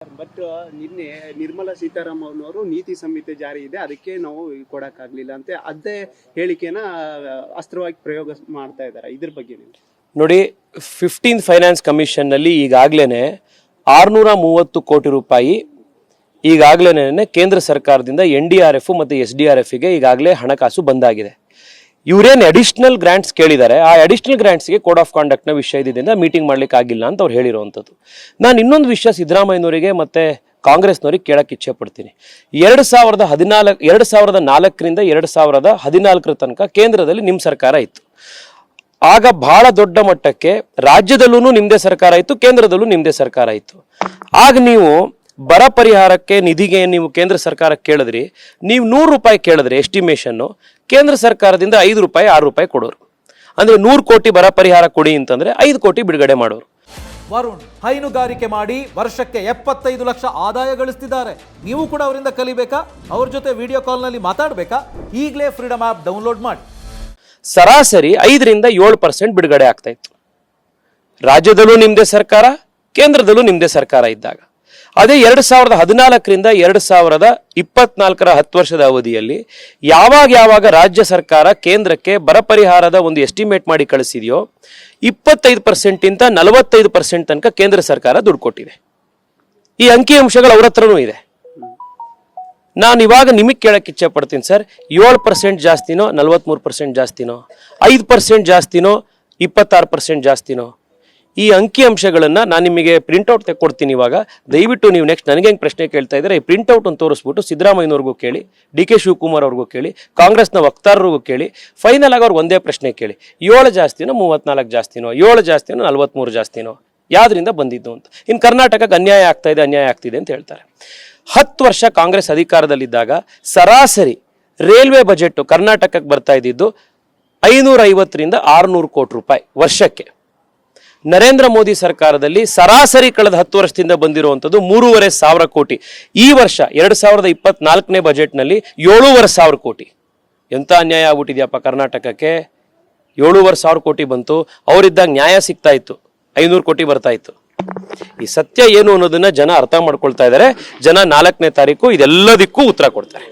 But ನಿನ್ನೆ ನಿರ್ಮಲಾ ಸೀತಾರಾಮನ್ ಅವರು ನೀತಿ ಸಂಹಿತೆ ಜಾರಿ ಇದೆ, ಅದಕ್ಕೆ ನಾವು ಕೊಡಕ್ಕಾಗ್ಲಿಲ್ಲ ಅಂತ ಅದೇ ಹೇಳಿಕೆನ ಅಸ್ತ್ರವಾಗಿ ಪ್ರಯೋಗ ಮಾಡ್ತಾ ಇದ್ದಾರೆ. ಇದ್ರ ಬಗ್ಗೆ ನೋಡಿ, 15th ಫೈನಾನ್ಸ್ ಕಮಿಷನ್ ನಲ್ಲಿ ಈಗಾಗಲೇ 630 ಕೋಟಿ ರೂಪಾಯಿ ಈಗಾಗಲೇ ಕೇಂದ್ರ ಸರ್ಕಾರದಿಂದ NDRF ಮತ್ತು SDRF ಗೆ ಈಗಾಗಲೇ ಹಣಕಾಸು ಬಂದಾಗಿದೆ. ಇವರೇನು ಅಡಿಷನಲ್ ಗ್ರಾಂಟ್ಸ್ ಕೇಳಿದ್ದಾರೆ, ಆ ಅಡಿಷನಲ್ ಗ್ರಾಂಟ್ಸ್ಗೆ ಕೋಡ್ ಆಫ್ ಕಾಂಡಕ್ಟ್ನ ವಿಷಯದಿಂದ ಮೀಟಿಂಗ್ ಮಾಡ್ಲಿಕ್ಕೆ ಆಗಿಲ್ಲ ಅಂತ ಅವ್ರು ಹೇಳಿರುವಂಥದ್ದು. ನಾನು ಇನ್ನೊಂದು ವಿಷಯ ಸಿದ್ದರಾಮಯ್ಯನವರಿಗೆ ಮತ್ತೆ ಕಾಂಗ್ರೆಸ್ನವರಿಗೆ ಕೇಳಕ್ಕೆ ಇಚ್ಛೆ ಪಡ್ತೀನಿ. 2004ರಿಂದ 2014 ತನಕ ಕೇಂದ್ರದಲ್ಲಿ ನಿಮ್ಮ ಸರ್ಕಾರ ಇತ್ತು. ಆಗ ಬಹಳ ದೊಡ್ಡ ಮಟ್ಟಕ್ಕೆ ರಾಜ್ಯದಲ್ಲೂ ನಿಮ್ಮದೇ ಸರ್ಕಾರ ಇತ್ತು, ಕೇಂದ್ರದಲ್ಲೂ ನಿಮ್ಮದೇ ಸರ್ಕಾರ ಇತ್ತು. ಆಗ ನೀವು ಬರ ಪರಿಹಾರಕ್ಕೆ ನಿಧಿಗೆ ನೀವು ಕೇಂದ್ರ ಸರ್ಕಾರ ಕೇಳಿದ್ರಿ, ನೀವು 100 ರೂಪಾಯಿ ಕೇಳಿದ್ರಿ ಎಸ್ಟಿಮೇಷನ್ನು, ಕೇಂದ್ರ ಸರ್ಕಾರದಿಂದ 5 ರೂಪಾಯಿ 6 ರೂಪಾಯಿ ಕೊಡೋರು. ಅಂದ್ರೆ 100 ಕೋಟಿ ಬರ ಪರಿಹಾರ ಕೊಡಿ ಅಂತಂದ್ರೆ 5 ಕೋಟಿ ಬಿಡುಗಡೆ ಮಾಡೋರು. ವರುಣ್ ಹೈನುಗಾರಿಕೆ ಮಾಡಿ ವರ್ಷಕ್ಕೆ 75 ಲಕ್ಷ ಆದಾಯ ಗಳಿಸ್ತಿದ್ದಾರೆ. ನೀವು ಕೂಡ ಅವರಿಂದ ಕಲಿಬೇಕಾ? ಅವ್ರ ಜೊತೆ ವಿಡಿಯೋ ಕಾಲ್ನಲ್ಲಿ ಮಾತಾಡಬೇಕಾ? ಈಗಲೇ ಫ್ರೀಡಮ್ ಆ್ಯಪ್ ಡೌನ್ಲೋಡ್ ಮಾಡಿ. ಸರಾಸರಿ 5ರಿಂದ 7% ಬಿಡುಗಡೆ ಆಗ್ತಾ ಇತ್ತು. ರಾಜ್ಯದಲ್ಲೂ ನಿಮ್ಮದೇ ಸರ್ಕಾರ, ಕೇಂದ್ರದಲ್ಲೂ ನಿಮ್ಮದೇ ಸರ್ಕಾರ ಇದ್ದಾಗ. ಅದೇ 2014ರಿಂದ 2024 10 ವರ್ಷದ ಅವಧಿಯಲ್ಲಿ ಯಾವಾಗ ರಾಜ್ಯ ಸರ್ಕಾರ ಕೇಂದ್ರಕ್ಕೆ ಬರ ಪರಿಹಾರದ ಒಂದು ಎಸ್ಟಿಮೇಟ್ ಮಾಡಿ ಕಳಿಸಿದೆಯೋ 25% 45% ತನಕ ಕೇಂದ್ರ ಸರ್ಕಾರ ದುಡ್ಡು ಕೊಟ್ಟಿದೆ. ಈ ಅಂಕಿಅಂಶಗಳು ಅವ್ರ ಹತ್ರನೂ ಇದೆ. ನಾನು ಇವಾಗ ನಿಮಗೆ ಕೇಳಕ್ಕೆ ಇಚ್ಛೆ ಪಡ್ತೀನಿ ಸರ್, 7% ಜಾಸ್ತಿನೋ 43% ಜಾಸ್ತಿನೋ, 5% ಜಾಸ್ತಿನೋ 26% ಜಾಸ್ತಿನೋ? ಈ ಅಂಕಿಅಂಶಗಳನ್ನು ನಾನು ನಿಮಗೆ ಪ್ರಿಂಟ್ಔಟ್ ತೆಕ್ಕೊಡ್ತೀನಿ. ಇವಾಗ ದಯವಿಟ್ಟು ನೀವು ನೆಕ್ಸ್ಟ್ ನನಗೆ ಹೆಂಗೆ ಪ್ರಶ್ನೆ ಕೇಳ್ತಾ ಇದ್ದಾರೆ, ಈ ಪ್ರಿಂಟ್ಔಟ್ ಅಂತ ತೋರಿಸ್ಬಿಟ್ಟು ಸಿದ್ದರಾಮಯ್ಯನವ್ರಿಗೂ ಕೇಳಿ, DK ಶಿವಕುಮಾರ್ ಅವ್ರಿಗೂ ಕೇಳಿ, ಕಾಂಗ್ರೆಸ್ನ ವಕ್ತಾರರಿಗೂ ಕೇಳಿ, ಫೈನಲ್ ಆಗಿ ಅವ್ರಿಗೆ ಒಂದೇ ಪ್ರಶ್ನೆ ಕೇಳಿ, 7 ಜಾಸ್ತಿನೋ 34 ಜಾಸ್ತಿನೋ, 7 ಜಾಸ್ತಿನೋ 43 ಜಾಸ್ತಿನೋ, ಯಾವ್ದ್ರಿಂದ ಬಂದಿದ್ದು ಅಂತ. ಇನ್ನು ಕರ್ನಾಟಕಕ್ಕೆ ಅನ್ಯಾಯ ಆಗ್ತಿದೆ ಅಂತ ಹೇಳ್ತಾರೆ. 10 ವರ್ಷ ಕಾಂಗ್ರೆಸ್ ಅಧಿಕಾರದಲ್ಲಿದ್ದಾಗ ಸರಾಸರಿ ರೈಲ್ವೆ ಬಜೆಟ್ ಕರ್ನಾಟಕಕ್ಕೆ ಬರ್ತಾ ಇದ್ದಿದ್ದು 550ರಿಂದ 600 ಕೋಟಿ ರೂಪಾಯಿ ವರ್ಷಕ್ಕೆ. ನರೇಂದ್ರ ಮೋದಿ ಸರ್ಕಾರದಲ್ಲಿ ಸರಾಸರಿ ಕಳೆದ 10 ವರ್ಷದಿಂದ ಬಂದಿರುವಂಥದ್ದು 3,500 ಕೋಟಿ. ಈ ವರ್ಷ 2024ನೇ ಬಜೆಟ್ನಲ್ಲಿ 7,500 ಕೋಟಿ. ಎಂಥ ಅನ್ಯಾಯ ಆಗ್ಬಿಟ್ಟಿದ್ಯಪ್ಪ ಕರ್ನಾಟಕಕ್ಕೆ. 7,500 ಕೋಟಿ ಬಂತು, ಅವರಿದ್ದಾಗ ನ್ಯಾಯ ಸಿಗ್ತಾ ಇತ್ತು, 500 ಕೋಟಿ ಬರ್ತಾ ಇತ್ತು. ಈ ಸತ್ಯ ಏನು ಅನ್ನೋದನ್ನ ಜನ ಅರ್ಥ ಮಾಡ್ಕೊಳ್ತಾ ಇದ್ದಾರೆ. ಜನ 4ನೇ ತಾರೀಕು ಇದೆಲ್ಲದಕ್ಕೂ ಉತ್ತರ ಕೊಡ್ತಾರೆ.